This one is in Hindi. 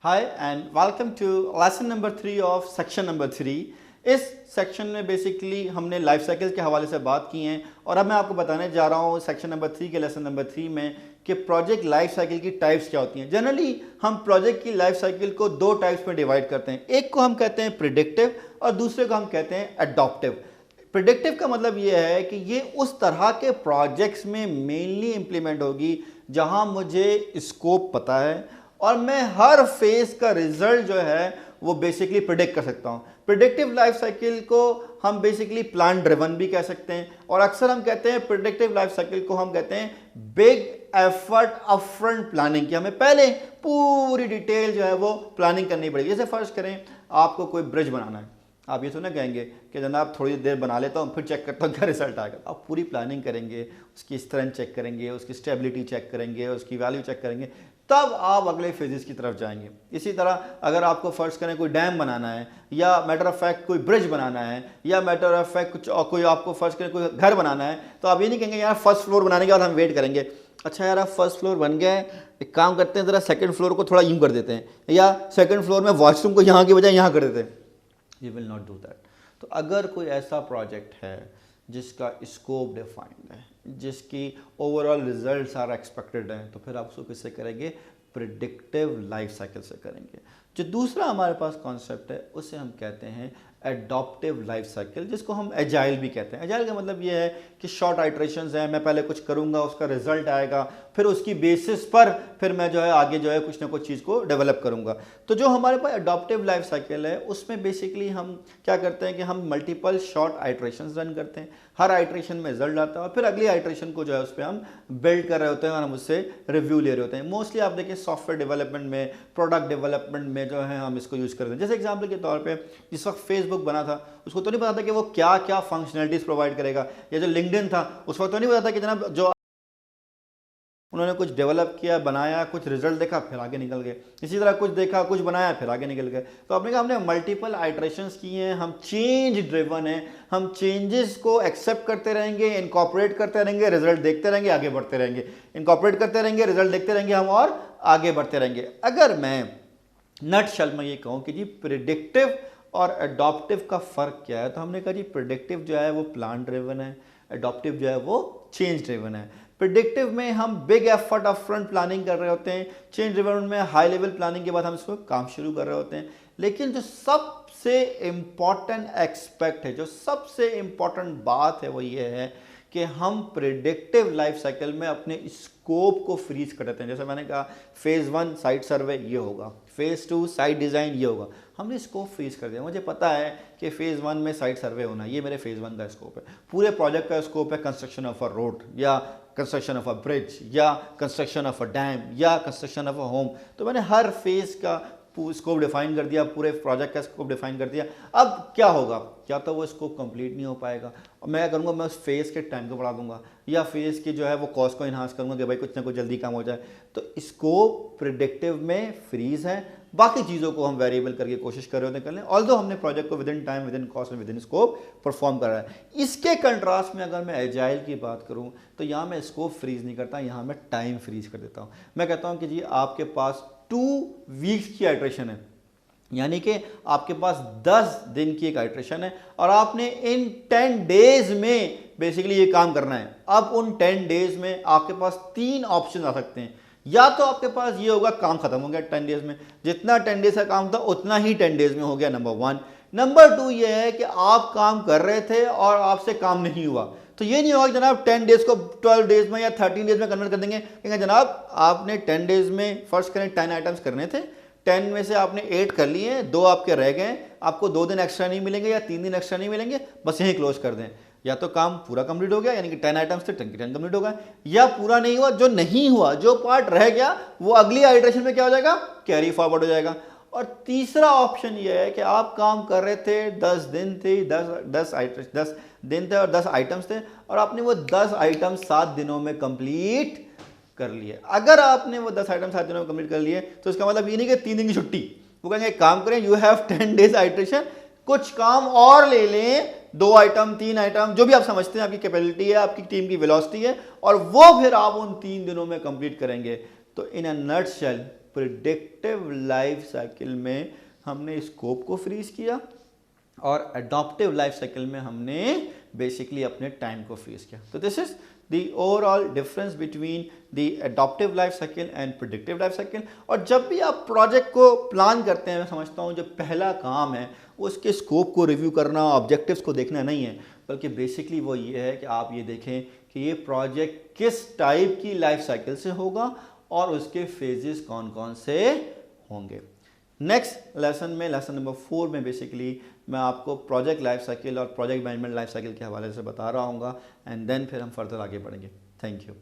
Hi and welcome to lesson number 3 of section number 3। इस सेक्शन में बेसिकली हमने लाइफ साइकिल के हवाले से बात की हैं और अब मैं आपको बताने जा रहा हूँ सेक्शन नंबर 3 के लेसन नंबर 3 में कि प्रोजेक्ट लाइफ साइकिल की टाइप्स क्या होती हैं। जनरली हम प्रोजेक्ट की लाइफ साइकिल को दो टाइप्स में डिवाइड करते हैं, एक को हम कहते हैं प्रिडिक्टिव और दूसरे को हम कहते हैं एडॉप्टिव। प्रिडिक्टिव का मतलब ये है कि ये उस तरह के प्रोजेक्ट्स में मेनली इंप्लीमेंट होगी जहां मुझे स्कोप पता है और मैं हर फेज का रिजल्ट जो है वो बेसिकली प्रिडिक्ट कर सकता हूं। प्रिडिक्टिव लाइफ साइकिल को हम बेसिकली प्लान ड्रिवन भी कह सकते हैं और अक्सर हम कहते हैं प्रिडिक्टिव लाइफ साइकिल को हम कहते हैं बिग एफर्ट अपफ्रंट प्लानिंग की। हमें पहले पूरी डिटेल जो है वो प्लानिंग करनी पड़ेगी। जैसे फर्ज करें आपको कोई ब्रिज बनाना है, आप ये तो ना कहेंगे कि जनाब थोड़ी देर बना लेता हूँ फिर चेक करता हूँ क्या रिजल्ट आएगा। आप पूरी प्लानिंग करेंगे, उसकी स्ट्रेंथ चेक करेंगे, उसकी स्टेबिलिटी चेक करेंगे, उसकी वैल्यू चेक करेंगे, तब आप अगले फेजेस की तरफ जाएंगे। इसी तरह अगर आपको फर्ज करें कोई डैम बनाना है या मैटर ऑफ फैक्ट कोई ब्रिज बनाना है या मैटर ऑफ फैक्ट कुछ कोई आपको फर्ज करें कोई घर बनाना है, तो आप ये नहीं कहेंगे यार फर्स्ट फ्लोर बनाने के बाद हम वेट करेंगे, अच्छा यार आप फर्स्ट फ्लोर बन गए, एक काम करते हैं ज़रा सेकंड फ्लोर को थोड़ा यूं कर देते हैं या सेकंड फ्लोर में वॉशरूम को यहाँ की बजाय यहाँ कर देते हैं। You will not do that. तो अगर कोई ऐसा प्रोजेक्ट है जिसका स्कोप डिफाइंड है, जिसकी ओवरऑल रिजल्ट्स आर एक्सपेक्टेड हैं, तो फिर आप उसको किससे करेंगे? प्रिडिक्टिव लाइफ साइकिल से करेंगे। जो दूसरा हमारे पास कॉन्सेप्ट है उसे हम कहते हैं एडॉप्टिव लाइफ साइकिल, जिसको हम एजाइल भी कहते हैं। एजाइल का मतलब ये है कि शॉर्ट आइट्रेशंस हैं, मैं पहले कुछ करूंगा, उसका रिजल्ट आएगा, फिर उसकी बेसिस पर फिर मैं जो है आगे जो है कुछ ना कुछ चीज़ को डेवलप करूंगा। तो जो हमारे पास एडॉप्टिव लाइफ साइकिल है उसमें बेसिकली हम क्या करते हैं कि हम मल्टीपल शॉर्ट आइट्रेशंस रन करते हैं, हर आइट्रेशन में रिजल्ट आता है और फिर अगली आइट्रेशन को जो है उस पर हम बिल्ड कर रहे होते हैं और हम उससे रिव्यू ले रहे होते हैं। मोस्टली आप देखिए सॉफ्टवेयर डेवलपमेंट में, प्रोडक्ट डेवलपमेंट में जो है हम इसको यूज़ करते हैं। जैसे एग्जाम्पल के तौर पर जिस वक्त फेसबुक बना था उसको तो नहीं पता था कि वो क्या क्या फंक्शनलिटीज प्रोवाइड करेगा, या जो लिंक्डइन था उस वक्त तो नहीं पता था कि जनाब जो उन्होंने कुछ डेवलप किया, बनाया, कुछ रिजल्ट देखा फिर आगे निकल गए, इसी तरह कुछ देखा, कुछ बनाया, फिर आगे निकल गए। तो आपने कहा हमने मल्टीपल आइट्रेशंस किए हैं, हम चेंज ड्रिवन हैं, हम चेंजेस को एक्सेप्ट करते रहेंगे, इनकॉर्पोरेट करते रहेंगे, रिजल्ट देखते रहेंगे, आगे बढ़ते रहेंगे, इनकॉर्पोरेट करते रहेंगे, रिजल्ट देखते रहेंगे हम और आगे बढ़ते रहेंगे। अगर मैं नटशल में ये कहूँ कि जी प्रिडिक्टिव और एडॉप्टिव का फ़र्क क्या है, तो हमने कहा जी प्रिडिक्टिव जो है वो प्लान ड्रिवन है, एडॉप्टिव जो है वो चेंज ड्रिवन है। प्रिडिक्टिव में हम big effort up front planning कर रहे होते हैं, चेंज ड्रिवन में हाई लेवल प्लानिंग के बाद हम इसको काम शुरू कर रहे होते हैं। लेकिन जो सबसे इम्पॉर्टेंट एस्पेक्ट है, जो सबसे इम्पॉर्टेंट बात है वो ये है कि हम प्रिडिक्टिव लाइफ साइकिल में अपने स्कोप को फ्रीज कर देते हैं। जैसे मैंने कहा फेज़ 1 साइट सर्वे ये होगा, फेज़ 2 साइट डिज़ाइन ये होगा, हमने स्कोप फ्रीज कर दिया। मुझे पता है कि फेज़ 1 में साइट सर्वे होना, ये मेरे फेज़ 1 का स्कोप है। पूरे प्रोजेक्ट का स्कोप है कंस्ट्रक्शन ऑफ अ रोड या कंस्ट्रक्शन ऑफ अ ब्रिज या कंस्ट्रक्शन ऑफ अ डैम या कंस्ट्रक्शन ऑफ अ होम। तो मैंने हर फेज़ का स्कोप डिफाइन कर दिया, पूरे प्रोजेक्ट का स्कोप डिफाइन कर दिया। अब क्या होगा, क्या तो वो स्कोप कंप्लीट नहीं हो पाएगा और मैं करूँगा मैं उस फेज़ के टाइम को बढ़ा दूंगा या फेज़ की जो है वो कॉस्ट को इन्हांस करूँगा कि भाई कुछ ना कुछ जल्दी काम हो जाए। तो स्कोप प्रिडिक्टिव में फ्रीज है, बाकी चीज़ों को हम वेरिएबल करके कोशिश कर रहे होते हैं करने, ऑल्दो हमने प्रोजेक्ट को with in time, with in cost and with in scope perform कर रहा है। इसके कंट्रास्ट में अगर मैं एजाइल की बात करूं तो यहाँ मैं स्कोप फ्रीज नहीं करता, यहाँ मैं टाइम फ्रीज कर देता हूँ। मैं कहता हूँ कि जी आपके पास 2 वीक्स की आइट्रेशन है, यानी कि आपके पास 10 दिन की एक आइट्रेशन है और आपने इन 10 डेज में बेसिकली ये काम करना है। अब उन 10 डेज में आपके पास 3 ऑप्शन आ सकते हैं। या तो आपके पास ये होगा काम खत्म हो गया 10 डेज में, जितना 10 डेज का काम था उतना ही 10 डेज में हो गया, नंबर 1। नंबर 2 ये है कि आप काम कर रहे थे और आपसे काम नहीं हुआ, तो ये नहीं होगा कि जनाब 10 डेज को 12 डेज में या 13 डेज में कन्वर्ट कर देंगे। कहेंगे जनाब आपने 10 डेज में फर्स्ट करें 10 आइटम्स करने थे, 10 में से आपने 8 कर लिए, 2 आपके रह गए, आपको 2 दिन एक्स्ट्रा नहीं मिलेंगे या 3 दिन एक्स्ट्रा नहीं मिलेंगे, बस यहीं क्लोज कर दें। या तो काम पूरा कंप्लीट हो गया, यानी कि 10 आइटम्स थे 10 कंप्लीट हो गए, या पूरा नहीं हुआ, जो नहीं हुआ, जो पार्ट रह गया वो अगली आइटरेशन में क्या हो जाएगा, कैरी फॉरवर्ड हो जाएगा। और तीसरा ऑप्शन ये है कि आप काम कर रहे थे, 10 दिन थे, 10 दिन थे और 10 आइटम्स थे और आपने वो 10 आइटम 7 दिनों में कंप्लीट कर लिए। अगर आपने वो 10 आइटम 7 दिनों में कंप्लीट कर लिए तो इसका मतलब ये नहीं कि 3 दिन की छुट्टी, वो कहेंगे काम करें, यू हैव 10 डेज आइट्रेशन, कुछ काम और ले लें, 2 आइटम 3 आइटम जो भी आप समझते हैं आपकी कैपेबिलिटी है, आपकी टीम की वेलोसिटी है, और वो फिर आप उन 3 दिनों में कंप्लीट करेंगे। तो in a nutshell predictive life cycle में हमने स्कोप को फ्रीज किया और एडॉप्टिव लाइफ साइकिल में हमने बेसिकली अपने टाइम को फ्रीज किया। तो this is the overall difference between the adaptive life cycle and predictive life cycle. और जब भी आप प्रोजेक्ट को प्लान करते हैं, मैं समझता हूँ जो पहला काम है उसके स्कोप को रिव्यू करना, ऑब्जेक्टिव्स को देखना नहीं है, बल्कि बेसिकली वो ये है कि आप ये देखें कि ये प्रोजेक्ट किस टाइप की लाइफ साइकिल से होगा और उसके फेजेस कौन कौन से होंगे। नेक्स्ट लेसन में, लेसन नंबर 4 में बेसिकली मैं आपको प्रोजेक्ट लाइफ साइकिल और प्रोजेक्ट मैनेजमेंट लाइफ साइकिल के हवाले से बता रहा हूँ एंड देन फिर हम फर्दर आगे बढ़ेंगे। Thank you.